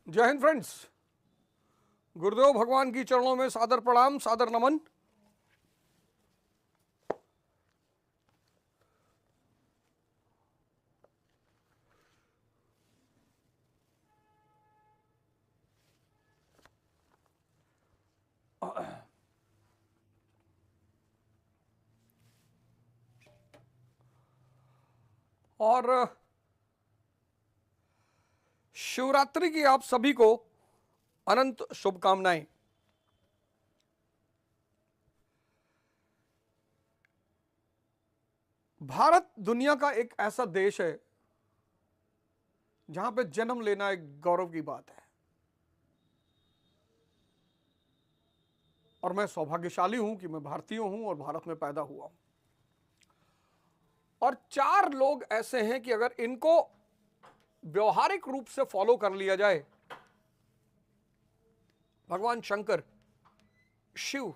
जय हिंद फ्रेंड्स। गुरुदेव भगवान की चरणों में सादर प्रणाम, सादर नमन। और शिवरात्रि की आप सभी को अनंत शुभकामनाएं। भारत दुनिया का एक ऐसा देश है जहां पे जन्म लेना एक गौरव की बात है, और मैं सौभाग्यशाली हूं कि मैं भारतीय हूं और भारत में पैदा हुआ हूं। और 4 लोग ऐसे हैं कि अगर इनको व्यवहारिक रूप से फॉलो कर लिया जाए, भगवान शंकर, शिव,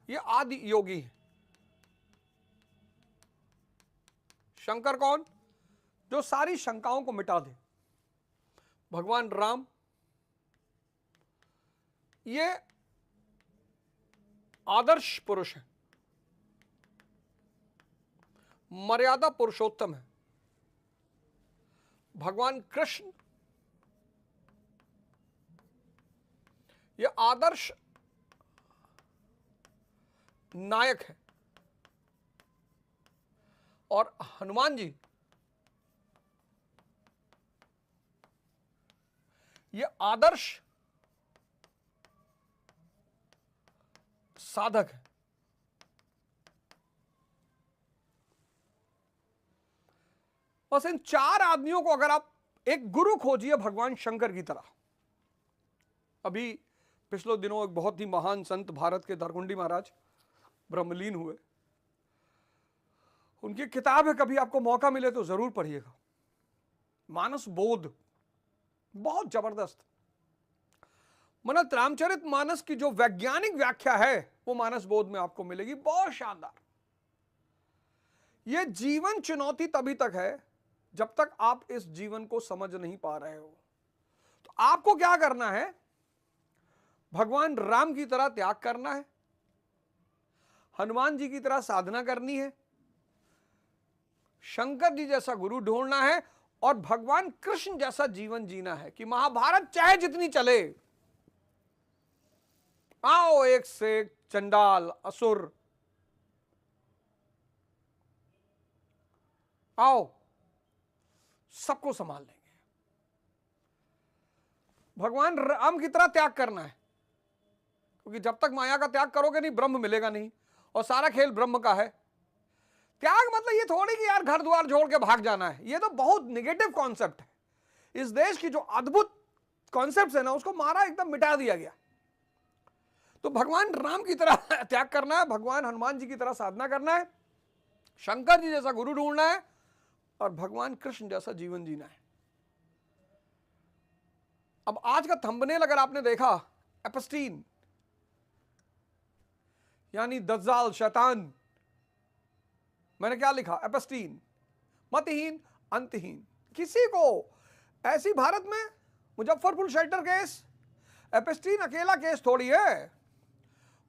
ये आदि योगी हैं। शंकर कौन? जो सारी शंकाओं को मिटा दे। भगवान राम, ये आदर्श पुरुष हैं, मर्यादा पुरुषोत्तम है। भगवान कृष्ण, ये आदर्श नायक है। और हनुमान जी, ये आदर्श साधक है। बस इन 4 आदमियों को अगर आप एक गुरु खोजिए भगवान शंकर की तरह। अभी पिछले दिनों एक बहुत ही महान संत भारत के दारकुंडी महाराज ब्रह्मलीन हुए। उनकी किताब है, कभी आपको मौका मिले तो जरूर पढ़िएगा, मानस बोध। बहुत जबरदस्त। मनत रामचरित मानस की जो वैज्ञानिक व्याख्या है वो मानस बोध में आपको मिलेगी, बहुत शानदार। यह जीवन चुनौती तभी तक है जब तक आप इस जीवन को समझ नहीं पा रहे हो। तो आपको क्या करना है? भगवान राम की तरह त्याग करना है, हनुमान जी की तरह साधना करनी है, शंकर जी जैसा गुरु ढूंढना है, और भगवान कृष्ण जैसा जीवन जीना है कि महाभारत चाहे जितनी चले, आओ एक से एक चंडाल असुर, आओ सबको संभाल लेंगे। भगवान राम की तरह त्याग करना है, क्योंकि जब तक माया का त्याग करोगे नहीं, ब्रह्म मिलेगा नहीं, और सारा खेल ब्रह्म का है। त्याग मतलब ये थोड़ी कि यार घर द्वार छोड़ के भाग जाना है, ये तो बहुत निगेटिव कॉन्सेप्ट है। इस देश की जो अद्भुत कॉन्सेप्ट है ना, उसको मारा, एकदम मिटा दिया गया। तो भगवान राम की तरह त्याग करना है, भगवान हनुमान जी की तरह साधना करना है, शंकर जी जैसा गुरु ढूंढना है, और भगवान कृष्ण जैसा जीवन जीना है। अब आज का थंबनेल अगर आपने देखा, एपस्टीन यानी दज्जाल, शैतान, मैंने क्या लिखा? एपस्टीन, मतहीन, अंतहीन। किसी को ऐसी भारत में मुजफ्फरपुर शेल्टर केस, एपस्टीन अकेला केस थोड़ी है।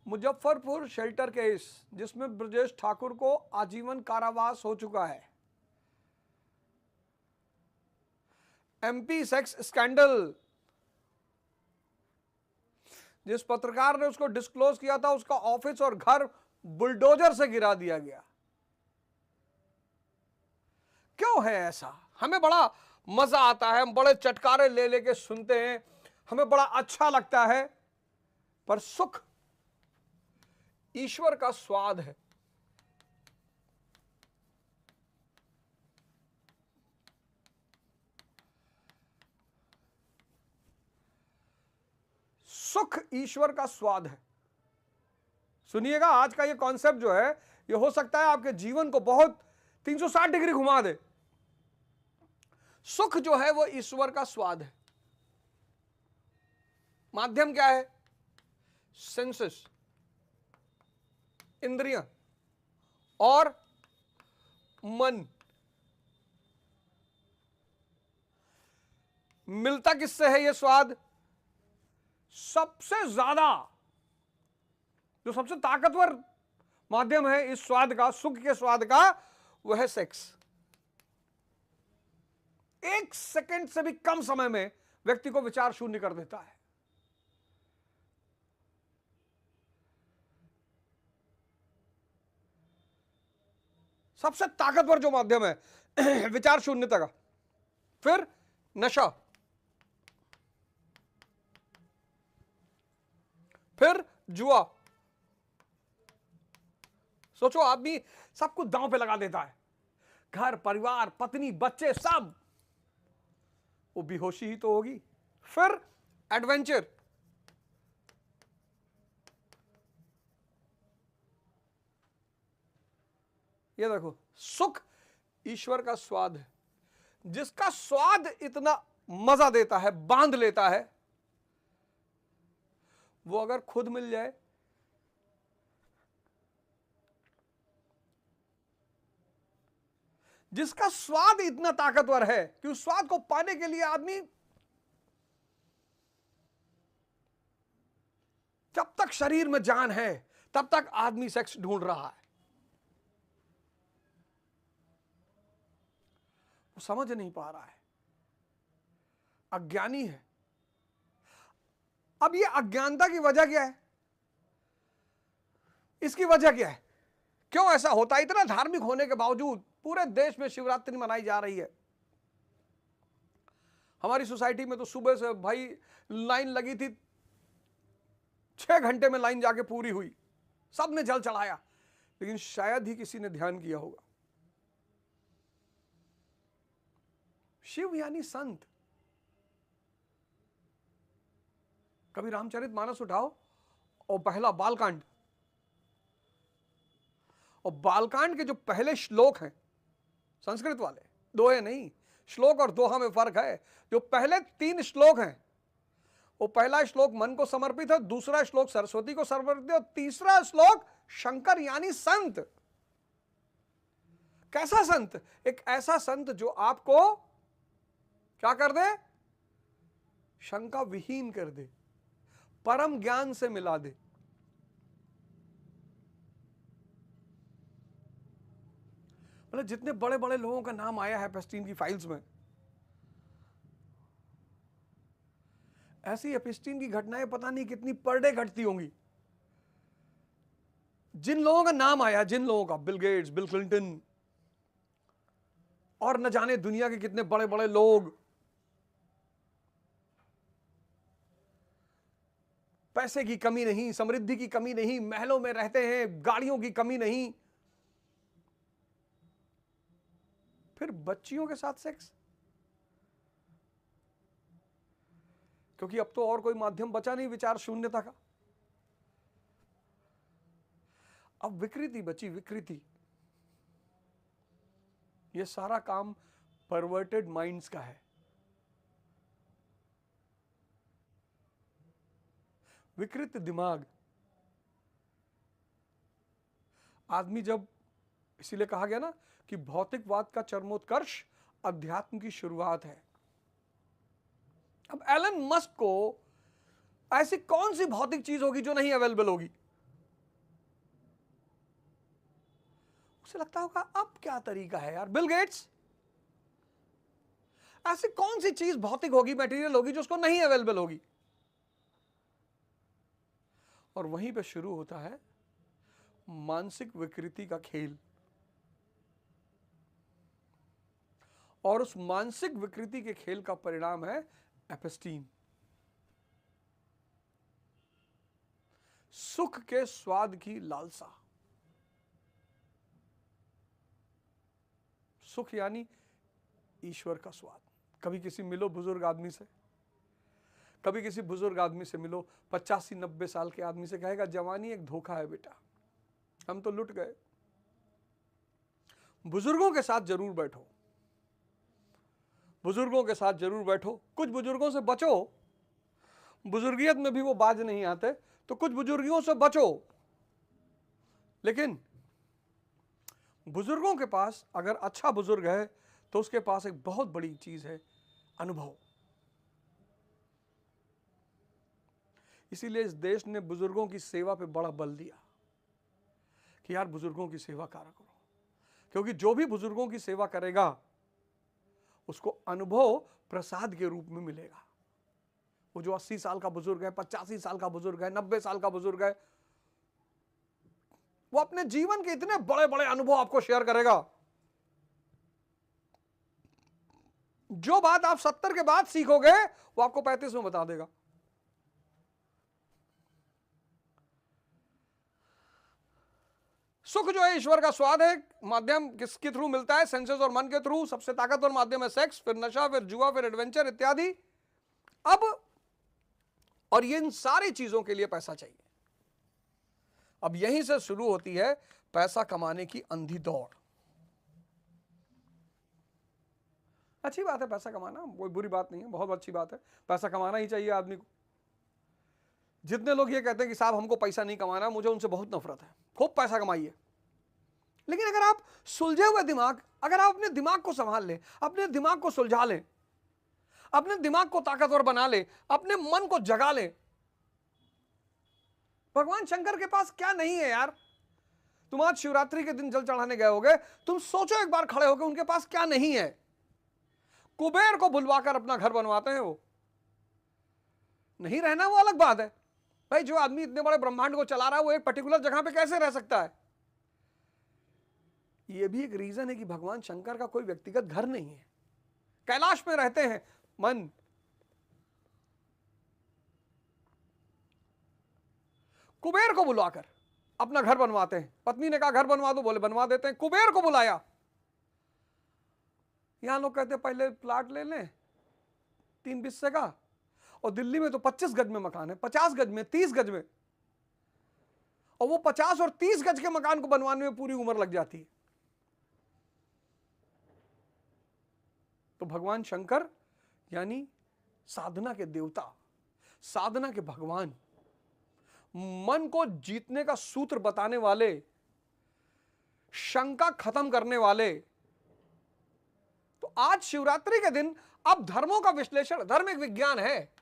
मुजफ्फरपुर शेल्टर केस, जिसमें ब्रजेश ठाकुर को आजीवन कारावास हो चुका है। एमपी सेक्स स्कैंडल, जिस पत्रकार ने उसको डिस्क्लोज किया था, उसका ऑफिस और घर बुलडोजर से गिरा दिया गया। क्यों है ऐसा? हमें बड़ा मजा आता है, हम बड़े चटकारे ले लेके सुनते हैं, हमें बड़ा अच्छा लगता है, पर सुख ईश्वर का स्वाद है। सुख ईश्वर का स्वाद है। सुनिएगा, आज का ये कॉन्सेप्ट जो है, ये हो सकता है आपके जीवन को बहुत 360 डिग्री घुमा दे। सुख जो है वो ईश्वर का स्वाद है। माध्यम क्या है? सेंसेस, इंद्रियां और मन। मिलता किससे है ये स्वाद? सबसे ज्यादा जो सबसे ताकतवर माध्यम है इस स्वाद का, सुख के स्वाद का, वह है सेक्स। 1 सेकंड से भी कम समय में व्यक्ति को विचार शून्य कर देता है। सबसे ताकतवर जो माध्यम है विचार शून्यता का। फिर नशा, फिर जुआ। सोचो, आदमी सब कुछ दांव पे लगा देता है, घर परिवार पत्नी बच्चे सब, वो बेहोशी ही तो होगी। फिर एडवेंचर, ये देखो, सुख ईश्वर का स्वाद है, जिसका स्वाद इतना मजा देता है, बांध लेता है, वो अगर खुद मिल जाए, जिसका स्वाद इतना ताकतवर है कि उस स्वाद को पाने के लिए आदमी जब तक शरीर में जान है तब तक आदमी सेक्स ढूंढ रहा है, वो समझ नहीं पा रहा है, अज्ञानी है। अब ये अज्ञानता की वजह क्या है? इसकी वजह क्या है? क्यों ऐसा होता है? इतना धार्मिक होने के बावजूद पूरे देश में शिवरात्रि मनाई जा रही है। हमारी सोसाइटी में तो सुबह से भाई लाइन लगी थी, 6 घंटे में लाइन जाके पूरी हुई, सबने जल चढ़ाया, लेकिन शायद ही किसी ने ध्यान किया होगा। शिव यानी संत। कभी रामचरितमानस उठाओ और पहला बालकांड, और बालकांड के जो पहले श्लोक हैं संस्कृत वाले, दोहे नहीं, श्लोक और दोहा में फर्क है। जो पहले 3 श्लोक हैं, वो पहला श्लोक मन को समर्पित है, दूसरा श्लोक सरस्वती को समर्पित है, और तीसरा श्लोक शंकर यानी संत। कैसा संत? एक ऐसा संत जो आपको क्या कर दे? शंका विहीन कर दे, परम ज्ञान से मिला दे। मतलब जितने बड़े बड़े लोगों का नाम आया है एपिस्टीन की फाइल्स में, ऐसी एपिस्टीन की घटनाएं पता नहीं कितनी पर डे घटती होंगी। जिन लोगों का नाम आया, जिन लोगों का, बिल गेट्स, बिल क्लिंटन, और न जाने दुनिया के कितने बड़े बड़े लोग, पैसे की कमी नहीं, समृद्धि की कमी नहीं, महलों में रहते हैं, गाड़ियों की कमी नहीं, फिर बच्चियों के साथ सेक्स। क्योंकि अब तो और कोई माध्यम बचा नहीं विचार शून्यता का, अब विकृति बची, विकृति। ये सारा काम परवर्टेड माइंड्स का है। विकृत दिमाग। आदमी जब, इसीलिए कहा गया ना कि भौतिकवाद का चरमोत्कर्ष अध्यात्म की शुरुआत है। अब एलन मस्क को ऐसी कौन सी भौतिक चीज होगी जो नहीं अवेलेबल होगी? उसे लगता होगा अब क्या तरीका है यार। बिल गेट्स, ऐसी कौन सी चीज भौतिक होगी, मटेरियल होगी, जो उसको नहीं अवेलेबल होगी? और वहीं पे शुरू होता है मानसिक विकृति का खेल। और उस मानसिक विकृति के खेल का परिणाम है एपिस्टीन। सुख के स्वाद की लालसा। सुख यानी ईश्वर का स्वाद। कभी किसी मिलो बुजुर्ग आदमी से, कभी किसी बुजुर्ग आदमी से मिलो, 85-90 साल के आदमी से, कहेगा जवानी एक धोखा है बेटा, हम तो लुट गए। बुजुर्गों के साथ जरूर बैठो, बुजुर्गों के साथ जरूर बैठो। कुछ बुजुर्गों से बचो, बुजुर्गियत में भी वो बाज नहीं आते, तो कुछ बुजुर्गियों से बचो। लेकिन बुजुर्गों के पास अगर अच्छा बुजुर्ग है तो उसके पास एक बहुत बड़ी चीज है, अनुभव। इसीलिए इस देश ने बुजुर्गों की सेवा पे बड़ा बल दिया कि यार बुजुर्गों की सेवा करा करो, क्योंकि जो भी बुजुर्गों की सेवा करेगा उसको अनुभव प्रसाद के रूप में मिलेगा। वो जो 80 साल का बुजुर्ग है, 85 साल का बुजुर्ग है, 90 साल का बुजुर्ग है, वो अपने जीवन के इतने बड़े बड़े अनुभव आपको शेयर करेगा। जो बात आप 70 के बाद सीखोगे वो आपको 35 में बता देगा। सुख जो है ईश्वर का स्वाद है, माध्यम किसके थ्रू मिलता है? सेंसेस और मन के थ्रू। सबसे ताकतवर माध्यम है सेक्स, फिर नशा, फिर जुआ, फिर एडवेंचर इत्यादि। अब और ये इन सारी चीजों के लिए पैसा चाहिए। अब यहीं से शुरू होती है पैसा कमाने की अंधी दौड़। अच्छी बात है पैसा कमाना, कोई बुरी बात नहीं है, बहुत अच्छी बात है, पैसा कमाना ही चाहिए आदमी को। जितने लोग ये कहते हैं कि साहब हमको पैसा नहीं कमाना, मुझे उनसे बहुत नफरत है। खूब पैसा कमाइए, लेकिन अगर आप सुलझे हुए दिमाग, अगर आप अपने दिमाग को संभाल लें, अपने दिमाग को सुलझा लें, अपने दिमाग को ताकतवर बना लें, अपने मन को जगा लें। भगवान शंकर के पास क्या नहीं है यार? तुम आज शिवरात्रि के दिन जल चढ़ाने गए होगे, तुम सोचो एक बार खड़े होकर उनके पास क्या नहीं है। कुबेर को बुलवाकर अपना घर बनवाते हैं, वो नहीं रहना वो अलग बात है। भाई जो आदमी इतने बड़े ब्रह्मांड को चला रहा है वो एक पर्टिकुलर जगह पे कैसे रह सकता है? ये भी एक रीजन है कि भगवान शंकर का कोई व्यक्तिगत घर नहीं है, कैलाश में रहते हैं। मन कुबेर को बुलाकर अपना घर बनवाते हैं। पत्नी ने कहा घर बनवा दो, बोले बनवा देते हैं। कुबेर को बुलाया। यहां लोग कहते हैं पहले प्लाट ले लें 3 हिस्से का, और दिल्ली में तो 25 गज में मकान है, 50 गज में, 30 गज में, और वो 50 और 30 गज के मकान को बनवाने में पूरी उम्र लग जाती है। तो भगवान शंकर यानी साधना के देवता, साधना के भगवान, मन को जीतने का सूत्र बताने वाले, शंका खत्म करने वाले। तो आज शिवरात्रि के दिन अब धर्मों का विश्लेषण, धर्म एक विज्ञान है,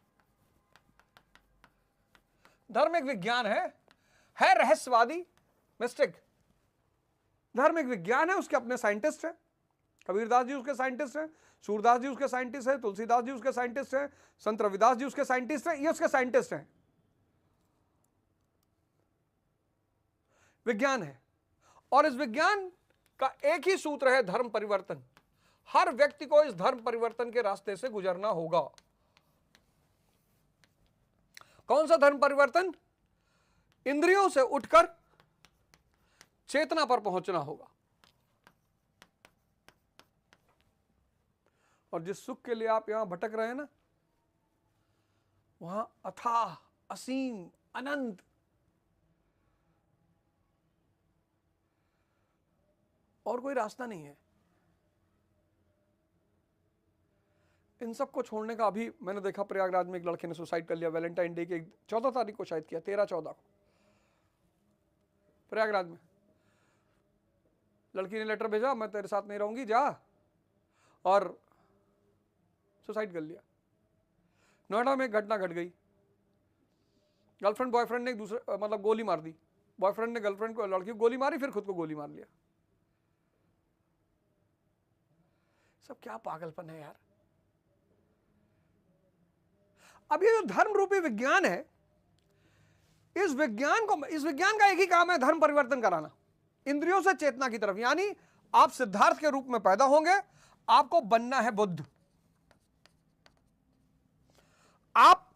धर्म एक विज्ञान है रहस्यवादी, मिस्टिक। धर्म एक विज्ञान है, उसके अपने साइंटिस्ट हैं। कबीरदास जी उसके साइंटिस्ट हैं, सूरदास जी उसके साइंटिस्ट हैं, तुलसीदास जी उसके साइंटिस्ट हैं, संत रविदास जी उसके साइंटिस्ट हैं, ये उसके साइंटिस्ट हैं। विज्ञान है, और इस विज्ञान का एक ही सूत्र है धर्म परिवर्तन। हर व्यक्ति को इस धर्म परिवर्तन के रास्ते से गुजरना होगा। कौन सा धर्म परिवर्तन? इंद्रियों से उठकर चेतना पर पहुंचना होगा। और जिस सुख के लिए आप यहां भटक रहे हैं ना, वहां अथाह, असीम, अनंत और कोई रास्ता नहीं है। इन सबको छोड़ने का, अभी मैंने देखा प्रयागराज में एक लड़के ने सुसाइड कर लिया, वैलेंटाइन डे के 14 तारीख को शायद किया, 13-14 को प्रयागराज में। लड़की ने लेटर भेजा, मैं तेरे साथ नहीं रहूंगी, जा, और सुसाइड कर लिया। नोएडा में एक घटना घट गई, गर्लफ्रेंड बॉयफ्रेंड ने एक दूसरे मतलब गोली मार दी। बॉयफ्रेंड ने गर्लफ्रेंड को, लड़की को गोली मारी, फिर खुद को गोली मार लिया। सब क्या पागलपन है यार। अब ये जो धर्म रूपी विज्ञान है, इस विज्ञान का एक ही काम है, धर्म परिवर्तन कराना, इंद्रियों से चेतना की तरफ। यानी आप सिद्धार्थ के रूप में पैदा होंगे, आपको बनना है बुद्ध। आप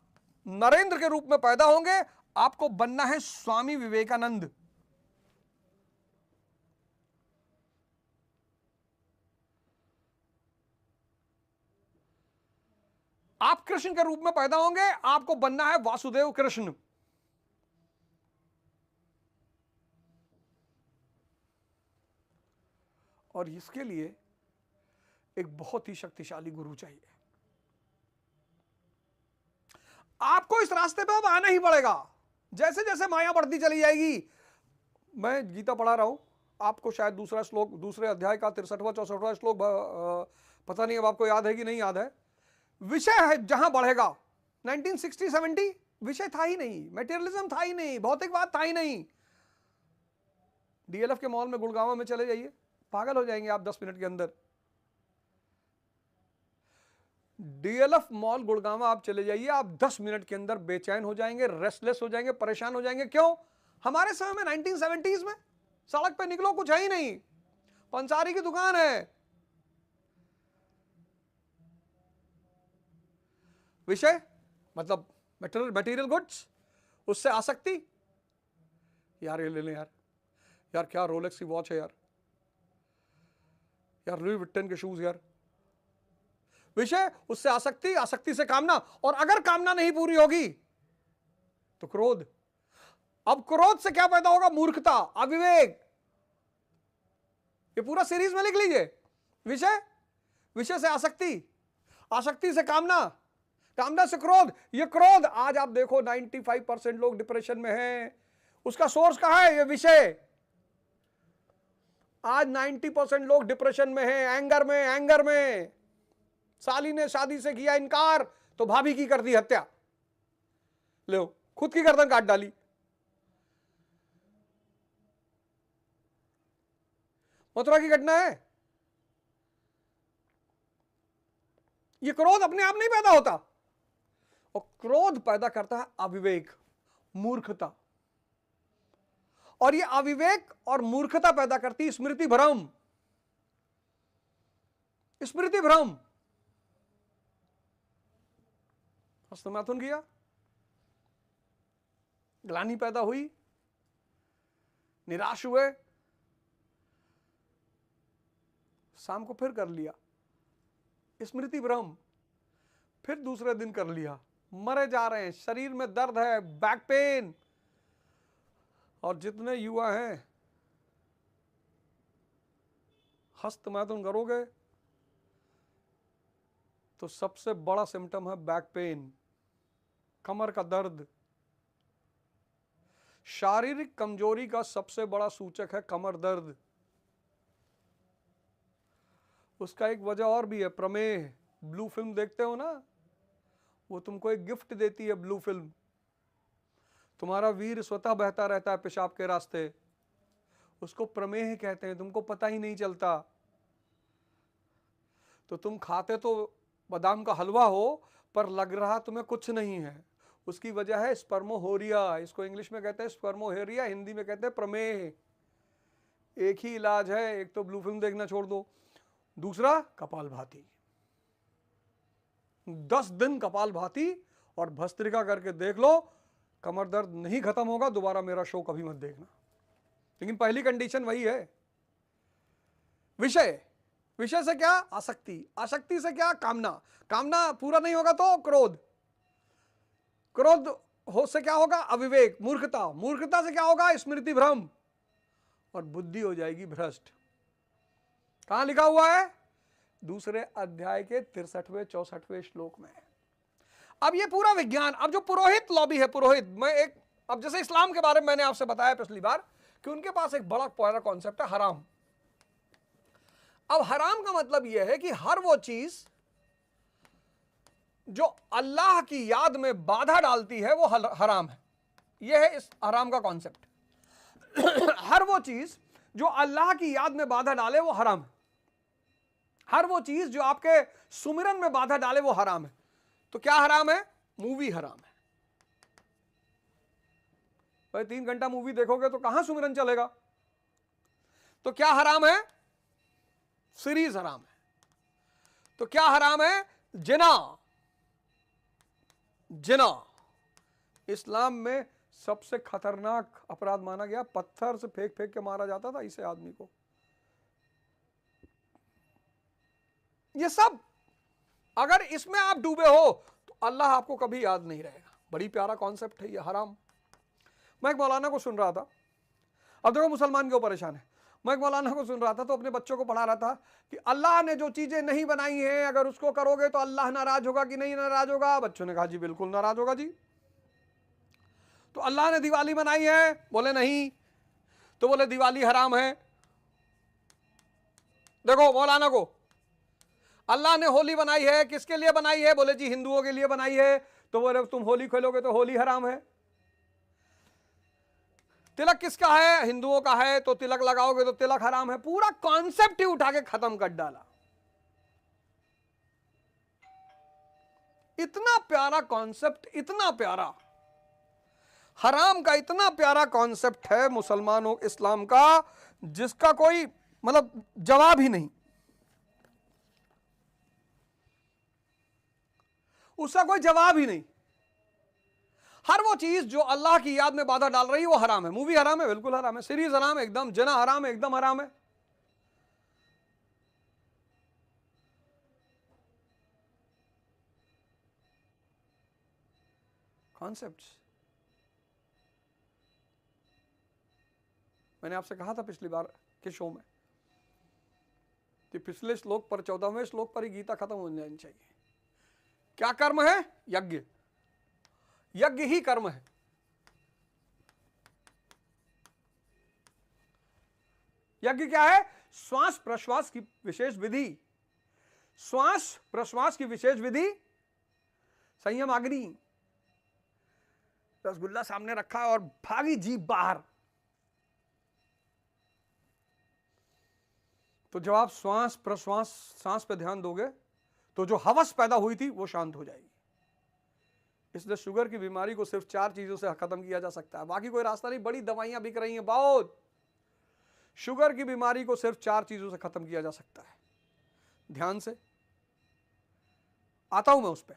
नरेंद्र के रूप में पैदा होंगे, आपको बनना है स्वामी विवेकानंद। आप कृष्ण के रूप में पैदा होंगे, आपको बनना है वासुदेव कृष्ण। और इसके लिए एक बहुत ही शक्तिशाली गुरु चाहिए। आपको इस रास्ते पे अब आना ही पड़ेगा। जैसे जैसे माया बढ़ती चली जाएगी, मैं गीता पढ़ा रहा हूं, आपको शायद दूसरा श्लोक, दूसरे अध्याय का 63वां 64वां श्लोक पता नहीं अब आपको याद है कि नहीं याद है। विषय है जहां बढ़ेगा 1960-70 विषय था ही नहीं, मेटेरियलिज्म था ही नहीं, भौतिकवाद था ही नहीं। डीएलएफ के मॉल में गुड़गांव में चले जाइए, पागल हो जाएंगे आप 10 मिनट के अंदर। डीएलएफ मॉल गुड़गांव आप चले जाइए, आप 10 मिनट के अंदर बेचैन हो जाएंगे, रेस्टलेस हो जाएंगे, परेशान हो जाएंगे। क्यों? हमारे समय में 1970s में सड़क पे निकलो कुछ है ही नहीं, पंसारी की दुकान है। विषय मतलब मटेरियल गुड्स, उससे आसक्ति, यार ये ले लें यार, यार क्या रोलेक्स की वॉच है यार, यार लुई विट्टन के शूज यार। विषय, उससे आसक्ति, आसक्ति से कामना, और अगर कामना नहीं पूरी होगी तो क्रोध। अब क्रोध से क्या पैदा होगा? मूर्खता, अविवेक। ये पूरा सीरीज में लिख लीजिए। विषय, विषय से आसक्ति, आसक्ति से कामना, कामना से क्रोध। ये क्रोध, आज आप देखो 95% लोग डिप्रेशन में हैं। उसका सोर्स कहां है? ये विषय। आज 90% लोग डिप्रेशन में हैं, एंगर में, एंगर में। साली ने शादी से किया इनकार तो भाभी की कर दी हत्या, लो खुद की गर्दन काट डाली। मथुरा की घटना है। ये क्रोध अपने आप नहीं पैदा होता, और क्रोध पैदा करता है अविवेक, मूर्खता। और ये अविवेक और मूर्खता पैदा करती स्मृति भ्रम, स्मृति भ्रम। हस्तमैथुन किया, ग्लानि पैदा हुई, निराश हुए, शाम को फिर कर लिया, स्मृति भ्रम, फिर दूसरे दिन कर लिया, मरे जा रहे हैं, शरीर में दर्द है, बैक पेन। और जितने युवा हैं, हस्तमैथुन करोगे तो सबसे बड़ा सिम्टम है बैक पेन, कमर का दर्द। शारीरिक कमजोरी का सबसे बड़ा सूचक है कमर दर्द। उसका एक वजह और भी है, प्रमेह। ब्लू फिल्म देखते हो ना, वो तुमको एक गिफ्ट देती है ब्लू फिल्म। तुम्हारा वीर स्वतः बहता रहता है पेशाब के रास्ते, उसको प्रमेह कहते हैं, तुमको पता ही नहीं चलता। तो तुम खाते तो बादाम का हलवा हो, पर लग रहा तुम्हें कुछ नहीं है। उसकी वजह है स्पर्मोहोरिया, इसको इंग्लिश में कहते हैं स्पर्मोहेरिया, हिंदी में कहते हैं प्रमेह। एक ही इलाज है, एक तो ब्लू फिल्म देखना छोड़ दो, दूसरा कपालभाति। 10 दिन कपालभाति और भस्त्रिका करके देख लो, कमर दर्द नहीं खत्म होगा। दोबारा मेरा शो कभी मत देखना, लेकिन पहली कंडीशन वही है। विषय, विषय से क्या? आसक्ति, आसक्ति से क्या? कामना, कामना पूरा नहीं होगा तो क्रोध, क्रोध हो से क्या होगा? अविवेक, मूर्खता, मूर्खता से क्या होगा? स्मृति भ्रम, और बुद्धि हो जाएगी भ्रष्ट। कहां लिखा हुआ है? दूसरे अध्याय के 63वें 64वें श्लोक में। अब ये पूरा विज्ञान, अब जो पुरोहित लॉबी है, पुरोहित, मैं एक, अब जैसे इस्लाम के बारे में मैंने आपसे बताया पिछली बार कि उनके पास एक बड़ा प्यारा कॉन्सेप्ट है, हराम। अब हराम का मतलब यह है कि हर वो चीज जो अल्लाह की याद में बाधा डालती है वो हराम है। यह है इस हराम का कॉन्सेप्ट। हर वो चीज जो अल्लाह की याद में बाधा डाले वो हराम है। हर वो चीज जो आपके सुमिरन में बाधा डाले वो हराम है। तो क्या हराम है? मूवी हराम है। भाई 3 घंटा मूवी देखोगे तो कहां सुमिरन चलेगा? तो क्या हराम है? सीरीज हराम है। तो क्या हराम है? जिना। जिना इस्लाम में सबसे खतरनाक अपराध माना गया। पत्थर से फेंक फेंक के मारा जाता था इसे आदमी को। ये सब अगर इसमें आप डूबे हो तो अल्लाह आपको कभी याद नहीं रहेगा। बड़ी प्यारा कॉन्सेप्ट है ये हराम। मैं एक मौलाना को सुन रहा था, अब देखो मुसलमान क्यों परेशान है। मैं एक मौलाना को सुन रहा था तो अपने बच्चों को पढ़ा रहा था कि अल्लाह ने जो चीजें नहीं बनाई हैं अगर उसको करोगे तो अल्लाह नाराज होगा कि नहीं नाराज होगा। बच्चों ने कहा जी बिल्कुल नाराज होगा जी। तो अल्लाह ने दिवाली बनाई है? बोले नहीं। तो बोले दिवाली हराम है। देखो मौलाना को, अल्लाह ने होली बनाई है, किसके लिए बनाई है? बोले जी हिंदुओं के लिए बनाई है। तो बोले तुम होली खेलोगे तो होली हराम है। तिलक किसका है? हिंदुओं का है, तो तिलक लगाओगे तो तिलक हराम है। पूरा कॉन्सेप्ट ही उठा के खत्म कर डाला। इतना प्यारा कॉन्सेप्ट, इतना प्यारा हराम का इतना प्यारा कॉन्सेप्ट है मुसलमानों इस्लाम का, जिसका कोई मतलब जवाब ही नहीं, उसका कोई जवाब ही नहीं। हर वो चीज जो अल्लाह की याद में बाधा डाल रही है वो हराम है। मूवी हराम है, बिल्कुल हराम है। सीरीज हराम है एकदम, जना हराम है एकदम, हराम है। कॉन्सेप्ट्स, मैंने आपसे कहा था पिछली बार के शो में कि पिछले श्लोक पर, 14वें श्लोक पर ही गीता खत्म हो जानी चाहिए। क्या कर्म है? यज्ञ। यज्ञ ही कर्म है। यज्ञ क्या है? श्वास प्रश्वास की विशेष विधि, श्वास प्रश्वास की विशेष विधि, संयम अग्नि। रसगुल्ला सामने रखा और भागी जीभ बाहर, तो जब आप श्वास प्रश्वास सांस पे ध्यान दोगे तो जो हवस पैदा हुई थी वो शांत हो जाएगी। इसलिए शुगर की बीमारी को सिर्फ 4 चीजों से खत्म किया जा सकता है, बाकी कोई रास्ता नहीं। बड़ी दवाइयां बिक रही हैं बहुत, शुगर की बीमारी को सिर्फ 4 चीजों से खत्म किया जा सकता है। ध्यान से आता हूं मैं उस पर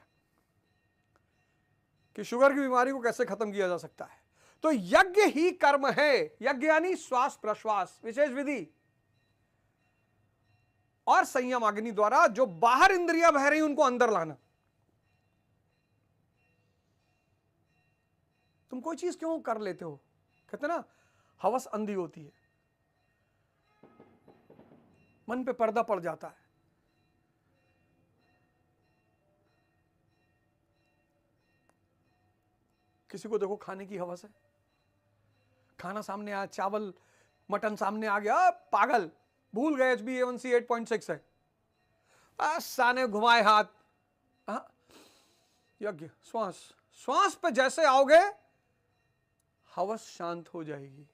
कि शुगर की बीमारी को कैसे खत्म किया जा सकता है। तो यज्ञ ही कर्म है। यज्ञ यानी श्वास प्रश्वास विशेष विधि और संयम अग्नि द्वारा जो बाहर इंद्रियां बह रही उनको अंदर लाना। तुम कोई चीज क्यों कर लेते हो? कहते ना हवस अंधी होती है, मन पे पर्दा पड़ जाता है। किसी को देखो खाने की हवस है, खाना सामने आया, चावल मटन सामने आ गया, पागल, भूल गए HbA1c 8.6 है, साने घुमाए हाथ। यज्ञ श्वास, श्वास पे जैसे आओगे हवस शांत हो जाएगी।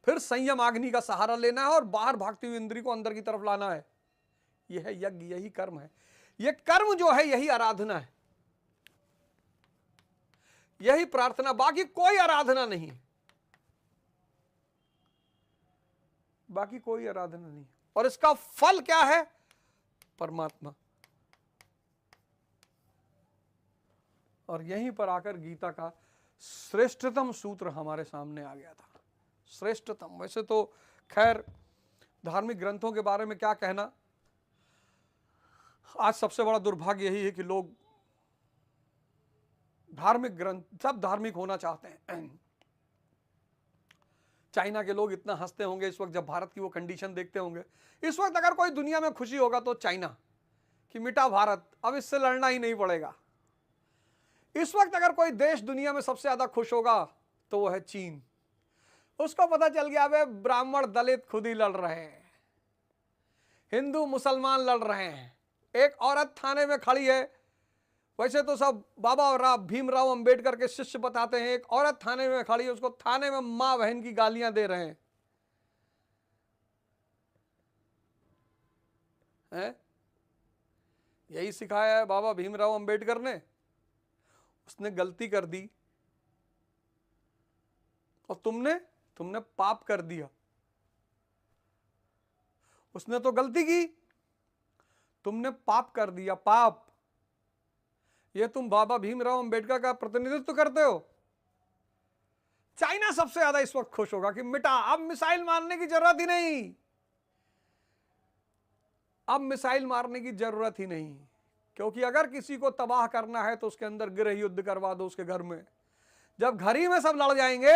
फिर संयम अग्नि का सहारा लेना है और बाहर भागती हुई इंद्री को अंदर की तरफ लाना है। यह है यज्ञ, यही कर्म है। यह कर्म जो है यही आराधना है, यही प्रार्थना, बाकी कोई आराधना नहीं है, बाकी कोई आराधना नहीं। और इसका फल क्या है? परमात्मा। और यहीं पर आकर गीता का श्रेष्ठतम सूत्र हमारे सामने आ गया था। श्रेष्ठतम, वैसे तो खैर धार्मिक ग्रंथों के बारे में क्या कहना, आज सबसे बड़ा दुर्भाग्य यही है कि लोग धार्मिक ग्रंथ, सब धार्मिक होना चाहते हैं। चाइना के लोग इतना हंसते होंगे इस वक्त जब भारत की वो कंडीशन देखते होंगे। इस वक्त अगर कोई दुनिया में खुशी होगा तो चाइना, कि मिटा भारत, अब इससे लड़ना ही नहीं पड़ेगा। इस वक्त अगर कोई देश दुनिया में सबसे ज्यादा खुश होगा तो वो है चीन। उसको पता चल गया वे ब्राह्मण दलित खुद ही लड़ रहे हैं, हिंदू मुसलमान लड़ रहे हैं। एक औरत थाने में खड़ी है, वैसे तो सब बाबा भीमराव अंबेडकर के शिष्य बताते हैं, एक औरत थाने में खड़ी है, उसको थाने में मां बहन की गालियां दे रहे हैं। यही सिखाया है बाबा भीमराव अंबेडकर ने। उसने गलती कर दी और तुमने पाप कर दिया। उसने तो गलती की, तुमने पाप कर दिया, पाप। ये तुम बाबा भीमराव अंबेडकर का प्रतिनिधित्व करते हो। चाइना सबसे ज्यादा इस वक्त खुश होगा कि मिटा, अब मिसाइल मारने की जरूरत ही नहीं, अब मिसाइल मारने की जरूरत ही नहीं। क्योंकि अगर किसी को तबाह करना है तो उसके अंदर गृह युद्ध करवा दो, उसके घर में। जब घर ही में सब लड़ जाएंगे,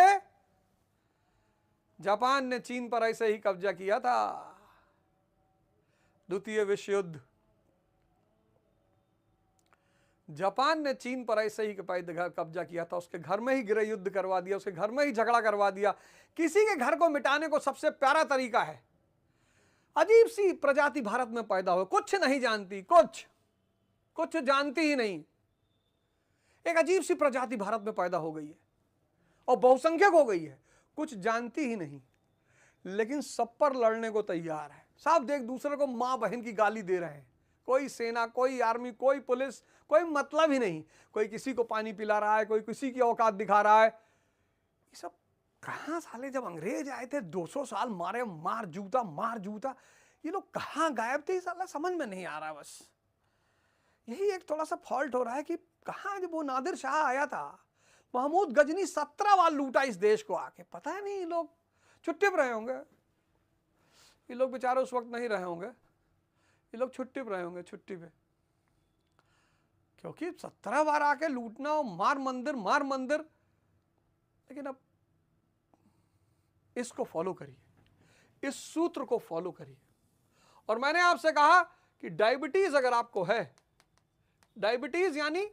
जापान ने चीन पर ऐसे ही कब्जा किया था, द्वितीय विश्व युद्ध। जापान ने चीन पर ऐसे ही कब्जा किया था, उसके घर में ही गृह युद्ध करवा दिया, उसके घर में ही झगड़ा करवा दिया। किसी के घर को मिटाने को सबसे प्यारा तरीका है, अजीब सी प्रजाति भारत में पैदा हो, कुछ नहीं जानती, कुछ जानती ही नहीं, एक अजीब सी प्रजाति भारत में पैदा हो गई है और बहुसंख्यक हो गई है, कुछ जानती ही नहीं, लेकिन सब पर लड़ने को तैयार है। सब एक दूसरे को मां बहन की गाली दे रहे हैं, कोई सेना, कोई आर्मी, कोई पुलिस, कोई मतलब ही नहीं, कोई किसी को पानी पिला रहा है, कोई किसी की औकात दिखा रहा है। ये सब कहां साले, जब अंग्रेज आए थे 200 साल मारे, मार जूता, ये लोग कहां गायब थे, साला समझ में नहीं आ रहा। बस यही एक थोड़ा सा फॉल्ट हो रहा है कि कहां, जब वो नादिर शाह आया था, महमूद गजनी 17 बार लूटा इस देश को आके, पता है नहीं ये लोग छुट्टी पे रहे होंगे, ये लोग बेचारे उस वक्त नहीं रहे होंगे, ये लोग छुट्टी पे रहे होंगे, छुट्टी पे, क्योंकि 17 बार आके लूटना और मार मंदिर। लेकिन अब इसको फॉलो करिए, इस सूत्र को फॉलो करिए। और मैंने आपसे कहा कि डायबिटीज अगर आपको है, डायबिटीज यानी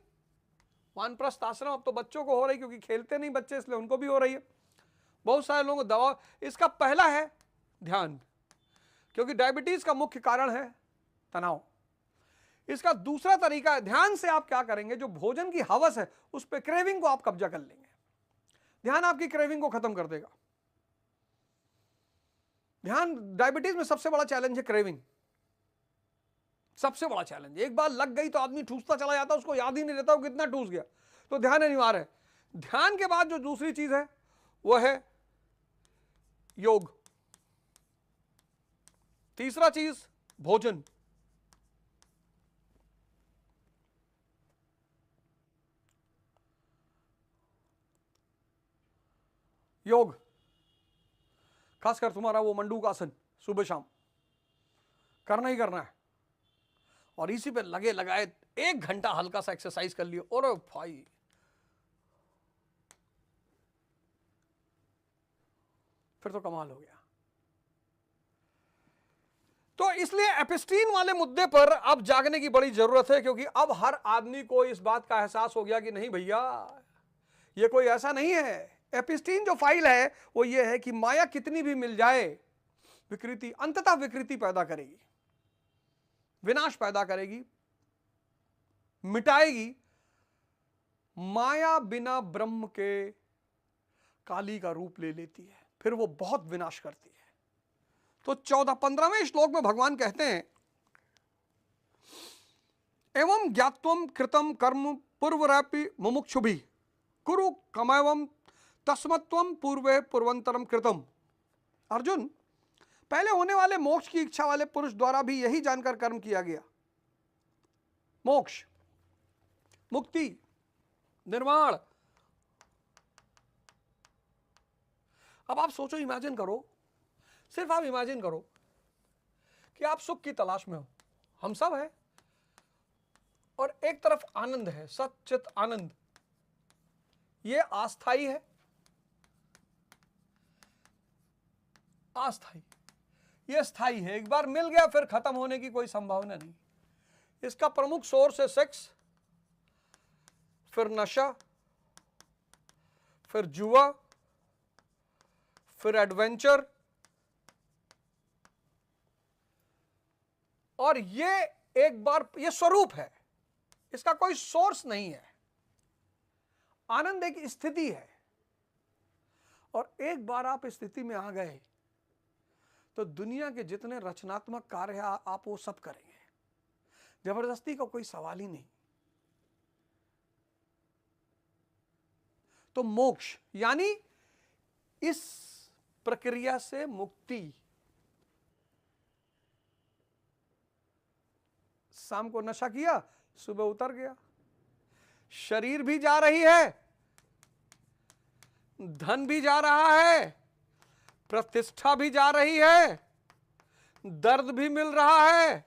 वानप्रस्थ आश्रम, अब तो बच्चों को हो रही, क्योंकि खेलते नहीं बच्चे, इसलिए उनको भी हो रही है। बहुत सारे लोगों को दवा, इसका पहला है ध्यान, क्योंकि डायबिटीज का मुख्य कारण है तनाव। इसका दूसरा तरीका है, ध्यान से आप क्या करेंगे, जो भोजन की हवस है उस पर, क्रेविंग को आप कब्जा कर लेंगे। ध्यान आपकी क्रेविंग को खत्म कर देगा। ध्यान, डायबिटीज में सबसे बड़ा चैलेंज है क्रेविंग, सबसे बड़ा चैलेंज। एक बार लग गई तो आदमी ठूसता चला जाता, उसको याद ही नहीं रहता वो कितना ठूस गया। तो ध्यान अनिवार्य है। ध्यान के बाद जो दूसरी चीज है वो है योग। तीसरा चीज भोजन। योग, खासकर तुम्हारा वो मंडूक आसन सुबह शाम करना ही करना है, और इसी पे लगे लगाए 1 घंटा हल्का सा एक्सरसाइज कर लियो, और भाई फिर तो कमाल हो गया। तो इसलिए एपिस्टीन वाले मुद्दे पर अब जागने की बड़ी जरूरत है, क्योंकि अब हर आदमी को इस बात का एहसास हो गया कि नहीं भैया, ये कोई ऐसा नहीं है। एपिस्टीन जो फाइल है वो ये है कि माया कितनी भी मिल जाए, विकृति अंततः विकृति पैदा करेगी, विनाश पैदा करेगी, मिटाएगी। माया बिना ब्रह्म के काली का रूप ले लेती है, फिर वो बहुत विनाश करती है। तो 14-15वें श्लोक में भगवान कहते हैं, एवं ज्ञात्वम कृतम कर्म पूर्वरपि मुमुक्षुभि कुरु कमैवम तस्मत्वम पूर्वे पूर्वंतरम कृतम। अर्जुन, पहले होने वाले मोक्ष की इच्छा वाले पुरुष द्वारा भी यही जानकर कर्म किया गया। मोक्ष, मुक्ति, निर्वाण। अब आप सोचो, इमेजिन करो, सिर्फ आप इमेजिन करो कि आप सुख की तलाश में हो, हम सब हैं, और एक तरफ आनंद है, सच्चित आनंद। ये अस्थाई है, अस्थाई, ये स्थाई है। एक बार मिल गया फिर खत्म होने की कोई संभावना नहीं। इसका प्रमुख सोर्स है सेक्स, फिर नशा, फिर जुआ, फिर एडवेंचर, और ये एक बार, ये स्वरूप है, इसका कोई सोर्स नहीं है। आनंद एक स्थिति है, और एक बार आप इस स्थिति में आ गए तो दुनिया के जितने रचनात्मक कार्य आप वो सब करेंगे, जबरदस्ती का कोई सवाल ही नहीं। तो मोक्ष यानी इस प्रक्रिया से मुक्ति। शाम को नशा किया, सुबह उतर गया, शरीर भी जा रही है, धन भी जा रहा है, प्रतिष्ठा भी जा रही है, दर्द भी मिल रहा है।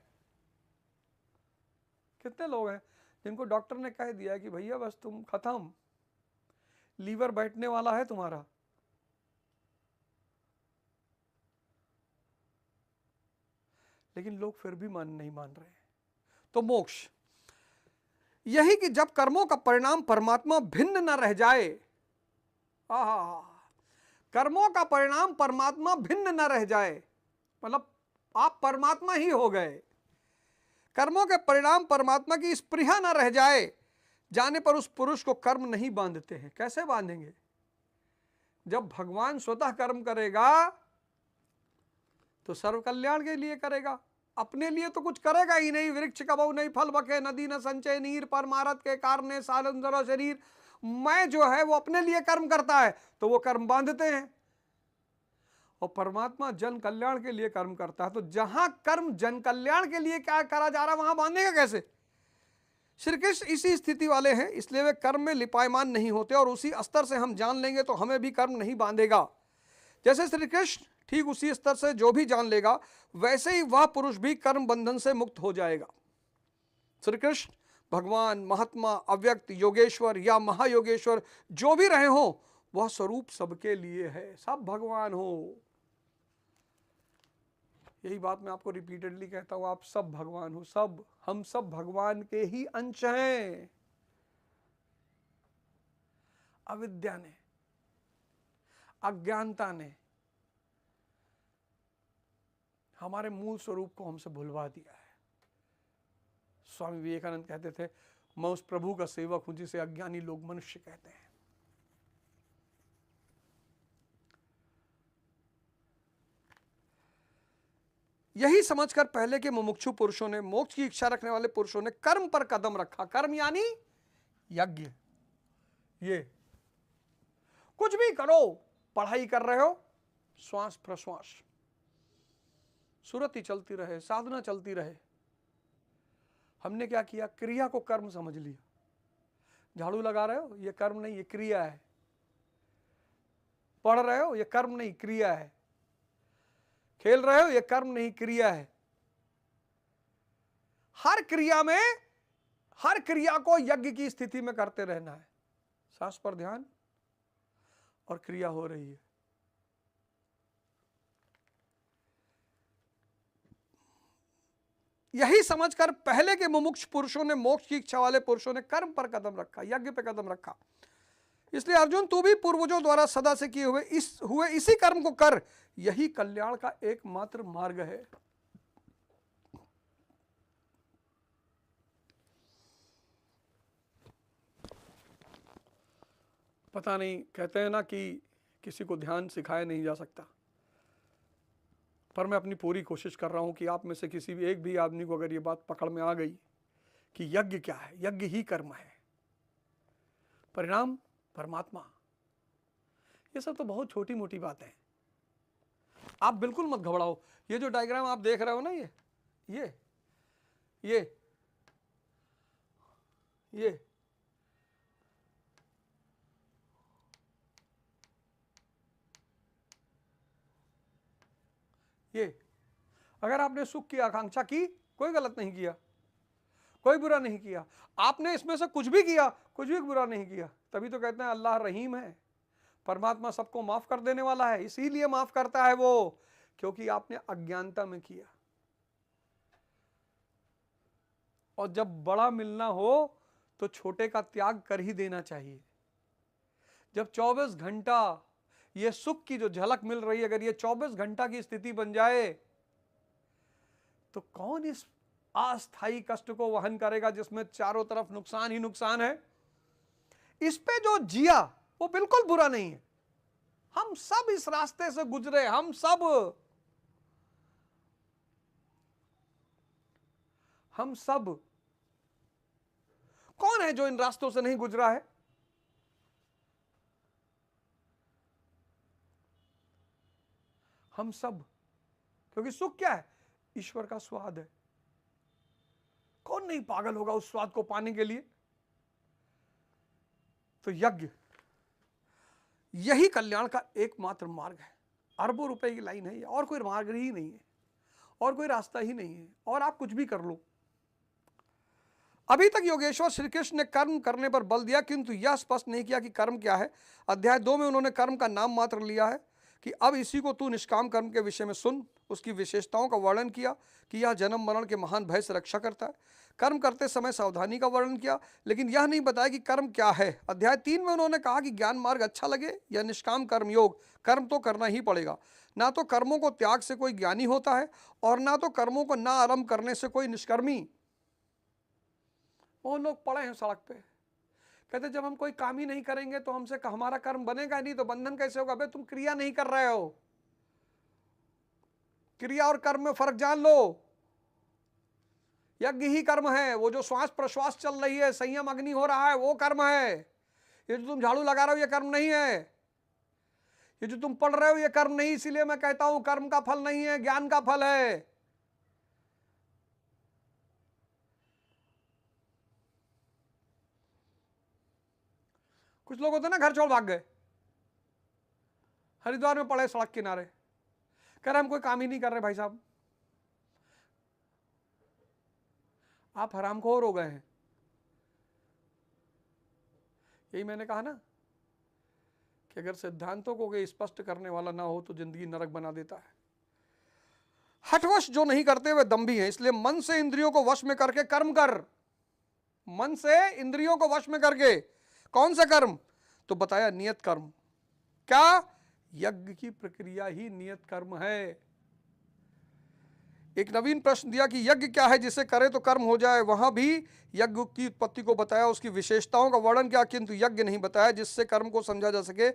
कितने लोग हैं जिनको डॉक्टर ने कह दिया कि भैया बस तुम खत्म, लीवर बैठने वाला है तुम्हारा, लेकिन लोग फिर भी नहीं मान रहे हैं। तो मोक्ष यही कि जब कर्मों का परिणाम परमात्मा भिन्न न रह जाए, कर्मों का परिणाम परमात्मा भिन्न न रह जाए, मतलब आप परमात्मा ही हो गए, कर्मों के परिणाम परमात्मा की स्पृहा न रह जाए, जाने पर उस पुरुष को कर्म नहीं बांधते हैं। कैसे बांधेंगे? जब भगवान स्वतः कर्म करेगा तो सर्व कल्याण के लिए करेगा, अपने लिए तो कुछ करेगा ही नहीं। वृक्ष कबहु नहीं फल बके, नदी न संचय नीर, परमारथ के कारणे सालंदर शरीर। मैं जो है वो अपने लिए कर्म करता है तो वो कर्म बांधते हैं, और परमात्मा जन कल्याण के लिए कर्म करता है। तो जहां कर्म जन कल्याण के लिए क्या करा जा रहा है वहां बांधेगा कैसे? श्री कृष्ण इसी स्थिति वाले हैं, इसलिए वे कर्म में लिपायमान नहीं होते, और उसी स्तर से हम जान लेंगे तो हमें भी कर्म नहीं बांधेगा। जैसे श्री कृष्ण ठीक उसी स्तर से जो भी जान लेगा, वैसे ही वह पुरुष भी कर्म बंधन से मुक्त हो जाएगा। श्री कृष्ण भगवान, महात्मा, अव्यक्त, योगेश्वर या महायोगेश्वर जो भी रहे हो, वह स्वरूप सबके लिए है, सब भगवान हो। यही बात मैं आपको रिपीटेडली कहता हूं, आप सब भगवान हो, सब, हम सब भगवान के ही अंश हैं। अविद्या ने, अज्ञानता ने हमारे मूल स्वरूप को हमसे भुलवा दिया है। स्वामी विवेकानंद कहते थे, मैं उस प्रभु का सेवक हूं जिसे अज्ञानी लोग मनुष्य कहते हैं। यही समझकर पहले के मुमुक्षु पुरुषों ने, मोक्ष की इच्छा रखने वाले पुरुषों ने कर्म पर कदम रखा। कर्म यानी यज्ञ। ये कुछ भी करो, पढ़ाई कर रहे हो, श्वास प्रश्वास, सुरति चलती रहे, साधना चलती रहे। हमने क्या किया? क्रिया को कर्म समझ लिया। झाड़ू लगा रहे हो, ये कर्म नहीं, ये क्रिया है। पढ़ रहे हो, ये कर्म नहीं, क्रिया है। खेल रहे हो, ये कर्म नहीं, क्रिया है। हर क्रिया में, हर क्रिया को यज्ञ की स्थिति में करते रहना है। सांस पर ध्यान, और क्रिया हो रही है। यही समझकर पहले के मुमुक्ष पुरुषों ने, मोक्ष की इच्छा वाले पुरुषों ने कर्म पर कदम रखा, यज्ञ पर कदम रखा। इसलिए अर्जुन, तू भी पूर्वजों द्वारा सदा से किए हुए इसी कर्म को कर, यही कल्याण का एकमात्र मार्ग है। पता नहीं, कहते हैं ना कि किसी को ध्यान सिखाया नहीं जा सकता, पर मैं अपनी पूरी कोशिश कर रहा हूं कि आप में से किसी भी एक भी आदमी को अगर ये बात पकड़ में आ गई कि यज्ञ क्या है, यज्ञ ही कर्म है, परिणाम परमात्मा, ये सब तो बहुत छोटी मोटी बातें हैं। आप बिल्कुल मत घबराओ। ये जो डायग्राम आप देख रहे हो ना, ये अगर आपने सुख की आकांक्षा की, कोई गलत नहीं किया, कोई बुरा नहीं किया। आपने इसमें से कुछ भी किया, कुछ भी बुरा नहीं किया। तभी तो कहते हैं अल्लाह रहीम है, परमात्मा सबको माफ कर देने वाला है। इसीलिए माफ करता है वो, क्योंकि आपने अज्ञानता में किया। और जब बड़ा मिलना हो तो छोटे का त्याग कर ही देना चाहिए। जब 24 घंटा ये सुख की जो झलक मिल रही है, अगर ये 24 घंटा की स्थिति बन जाए, तो कौन इस अस्थायी कष्ट को वहन करेगा जिसमें चारों तरफ नुकसान ही नुकसान है? इस पे जो जिया वो बिल्कुल बुरा नहीं है। हम सब इस रास्ते से गुजरे, हम सब। कौन है जो इन रास्तों से नहीं गुजरा है? हम सब। क्योंकि सुख क्या है? ईश्वर का स्वाद है। कौन नहीं पागल होगा उस स्वाद को पाने के लिए? तो यज्ञ यही कल्याण का एकमात्र मार्ग है। अरबों रुपए की लाइन है ये, और कोई मार्ग ही नहीं है, और कोई रास्ता ही नहीं है। और आप कुछ भी कर लो। अभी तक योगेश्वर श्री कृष्ण ने कर्म करने पर बल दिया, किंतु यह स्पष्ट नहीं किया कि कर्म क्या है। अध्याय 2 में उन्होंने कर्म का नाम मात्र लिया है कि अब इसी को तू निष्काम कर्म के विषय में सुन। उसकी विशेषताओं का वर्णन किया कि यह जन्म मरण के महान भय से रक्षा करता है। कर्म करते समय सावधानी का वर्णन किया, लेकिन यह नहीं बताया कि कर्म क्या है। अध्याय 3 में उन्होंने कहा कि ज्ञान मार्ग अच्छा लगे या निष्काम कर्म योग, कर्म तो करना ही पड़ेगा। ना तो कर्मों को त्याग से कोई ज्ञानी होता है, और ना तो कर्मों को ना आरंभ करने से कोई निष्कर्मी। वो लोग पड़े हैं सड़क पे, कहते जब हम कोई काम ही नहीं करेंगे तो हमसे हमारा कर्म बनेगा नहीं, तो बंधन कैसे होगा? बे तुम क्रिया नहीं कर रहे हो। क्रिया और कर्म में फर्क जान लो। यज्ञ ही कर्म है, वो जो श्वास प्रश्वास चल रही है, संयम अग्नि हो रहा है, वो कर्म है। ये जो तुम झाड़ू लगा रहे हो ये कर्म नहीं है। ये जो तुम पढ़ रहे हो ये कर्म नहीं। इसीलिए मैं कहता हूं कर्म का फल नहीं है, ज्ञान का फल है। कुछ लोग होते ना घर छोड़ भाग गए, हरिद्वार में पड़े सड़क किनारे, कह रहे हम कोई काम ही नहीं कर रहे। भाई साहब आप हरामखोर हो गए हैं। यही मैंने कहा ना कि अगर सिद्धांतों को स्पष्ट करने वाला ना हो तो जिंदगी नरक बना देता है। हठवश जो नहीं करते वे दंभी हैं, इसलिए मन से इंद्रियों को वश में करके कर्म कर। मन से इंद्रियों को वश में करके कौन सा कर्म? तो बताया नियत कर्म। क्या? यज्ञ की प्रक्रिया ही नियत कर्म है। एक नवीन प्रश्न दिया कि यज्ञ क्या है जिसे करे तो कर्म हो जाए। वहां भी यज्ञ की उत्पत्ति को बताया, उसकी विशेषताओं का वर्णन किया, किंतु यज्ञ नहीं बताया जिससे कर्म को समझा जा सके।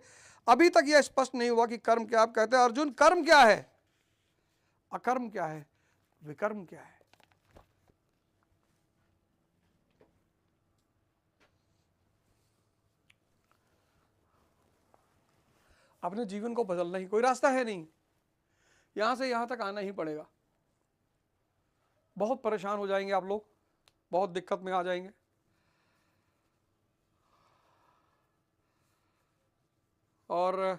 अभी तक यह स्पष्ट नहीं हुआ कि कर्म क्या। आप कहते हैं अर्जुन कर्म क्या है, अकर्म क्या है, विकर्म क्या है? अपने जीवन को बदलना ही, कोई रास्ता है नहीं, यहां से यहां तक आना ही पड़ेगा। बहुत परेशान हो जाएंगे आप लोग, बहुत दिक्कत में आ जाएंगे। और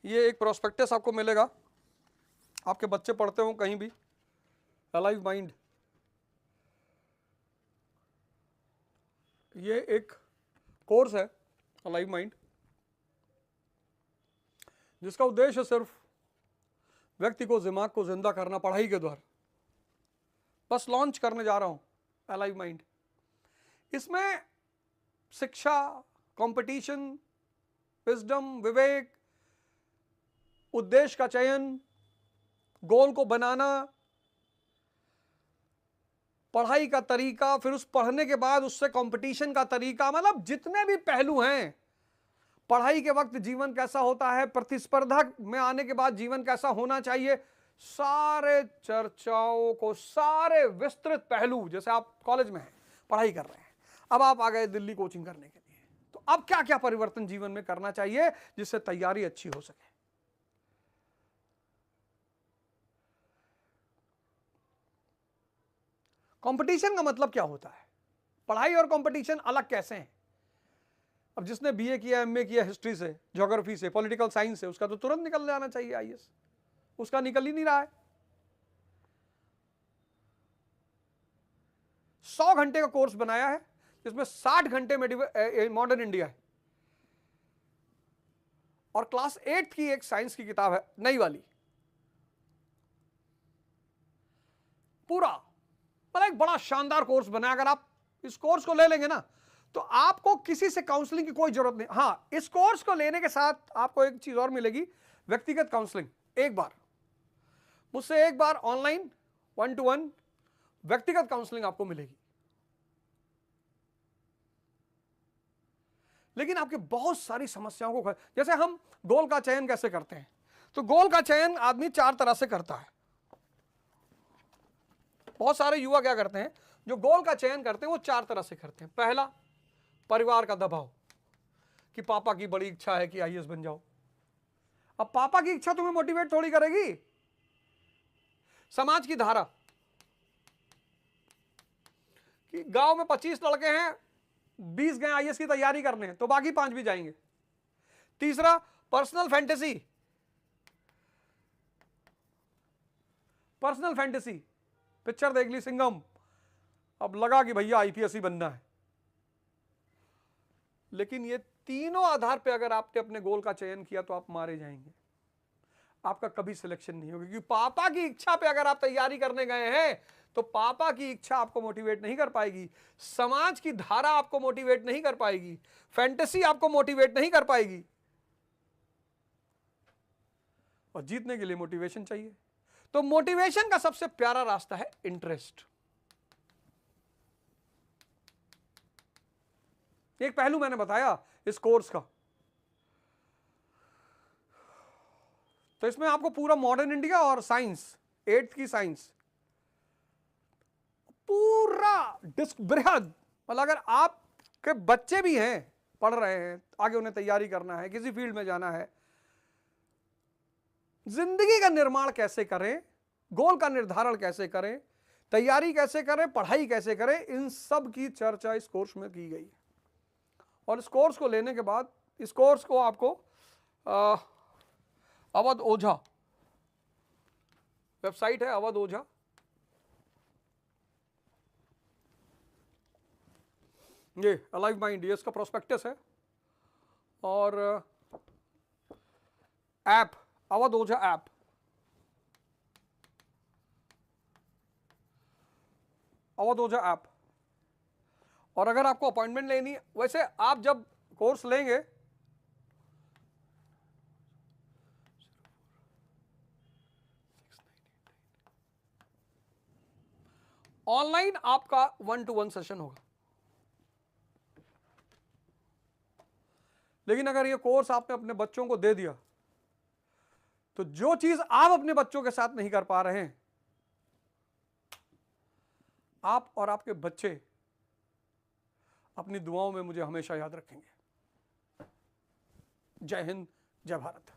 ये एक प्रोस्पेक्टस आपको मिलेगा, आपके बच्चे पढ़ते हो कहीं भी, अलाइव माइंड। ये एक कोर्स है अलाइव माइंड, जिसका उद्देश्य सिर्फ व्यक्ति को, दिमाग को जिंदा करना पढ़ाई के द्वारा। बस लॉन्च करने जा रहा हूं अलाइव माइंड। इसमें शिक्षा, कंपटीशन, विजडम, विवेक, उद्देश्य का चयन, गोल को बनाना, पढ़ाई का तरीका, फिर उस पढ़ने के बाद उससे कंपटीशन का तरीका, मतलब जितने भी पहलू हैं, पढ़ाई के वक्त जीवन कैसा होता है, प्रतिस्पर्धा में आने के बाद जीवन कैसा होना चाहिए, सारे चर्चाओं को, सारे विस्तृत पहलू। जैसे आप कॉलेज में हैं, पढ़ाई कर रहे हैं, अब आप आ गए दिल्ली कोचिंग करने के लिए, तो अब क्या क्या परिवर्तन जीवन में करना चाहिए जिससे तैयारी अच्छी हो सके। कंपटीशन का मतलब क्या होता है, पढ़ाई और कंपटीशन अलग कैसे हैं? अब जिसने बीए किया, एमए किया हिस्ट्री से, ज्योग्राफी से, पॉलिटिकल साइंस से, उसका तो तुरंत निकल जाना चाहिए आईएएस, उसका निकल ही नहीं रहा है। 100 घंटे का कोर्स बनाया है जिसमें 60 घंटे में मॉडर्न इंडिया है, और क्लास 8 की एक साइंस की किताब है नई वाली, पूरा मतलब एक बड़ा शानदार कोर्स बनाया। अगर आप इस कोर्स को ले लेंगे ना तो आपको किसी से काउंसलिंग की कोई जरूरत नहीं। हां, इस कोर्स को लेने के साथ आपको एक चीज और मिलेगी, व्यक्तिगत काउंसलिंग। एक बार मुझसे, एक बार ऑनलाइन 1-to-1 व्यक्तिगत काउंसलिंग आपको मिलेगी। लेकिन आपकी बहुत सारी समस्याओं को, जैसे हम गोल का चयन कैसे करते हैं, तो गोल का चयन आदमी 4 तरह से करता है। बहुत सारे युवा क्या करते हैं, जो गोल का चयन करते हैं वो 4 तरह से करते हैं। पहला, परिवार का दबाव कि पापा की बड़ी इच्छा है कि आईएएस बन जाओ। अब पापा की इच्छा तुम्हें मोटिवेट थोड़ी करेगी। समाज की धारा कि गांव में 25 लड़के हैं, 20 गए आईएएस की तैयारी करने, तो बाकी 5 भी जाएंगे। तीसरा, personal fantasy. Personal fantasy, picture देख ली सिंघम, अब लगा कि भैया आईपीएस ही बनना है। लेकिन ये तीनों आधार पे अगर आपने अपने गोल का चयन किया तो आप मारे जाएंगे, आपका कभी सिलेक्शन नहीं होगा। क्योंकि पापा की इच्छा पे अगर आप तैयारी करने गए हैं तो पापा की इच्छा आपको मोटिवेट नहीं कर पाएगी, समाज की धारा आपको मोटिवेट नहीं कर पाएगी, फैंटेसी आपको मोटिवेट नहीं कर पाएगी। और जीतने के लिए मोटिवेशन चाहिए। तो मोटिवेशन का सबसे प्यारा रास्ता है इंटरेस्ट। एक पहलू मैंने बताया इस कोर्स का। तो इसमें आपको पूरा मॉडर्न इंडिया और साइंस, 8th की साइंस पूरा बृहद, मतलब अगर आपके बच्चे भी हैं, पढ़ रहे हैं, आगे उन्हें तैयारी करना है, किसी फील्ड में जाना है, जिंदगी का निर्माण कैसे करें, गोल का निर्धारण कैसे करें, तैयारी कैसे करें, पढ़ाई कैसे करें, इन सब की चर्चा इस कोर्स में की गई है। और इस कोर्स को लेने के बाद, इस कोर्स को आपको अवध ओझा वेबसाइट है, अवध ओझा, ये अलाइव माइंड, ये इसका प्रोस्पेक्टस है, और ऐप अवध ओझा ऐप, अवध ओझा ऐप। और अगर आपको अपॉइंटमेंट लेनी है, वैसे आप जब कोर्स लेंगे ऑनलाइन आपका 1-to-1 सेशन होगा, लेकिन अगर ये कोर्स आपने अपने बच्चों को दे दिया तो जो चीज आप अपने बच्चों के साथ नहीं कर पा रहे हैं, आप और आपके बच्चे अपनी दुआओं में मुझे हमेशा याद रखेंगे। जय हिंद, जय भारत।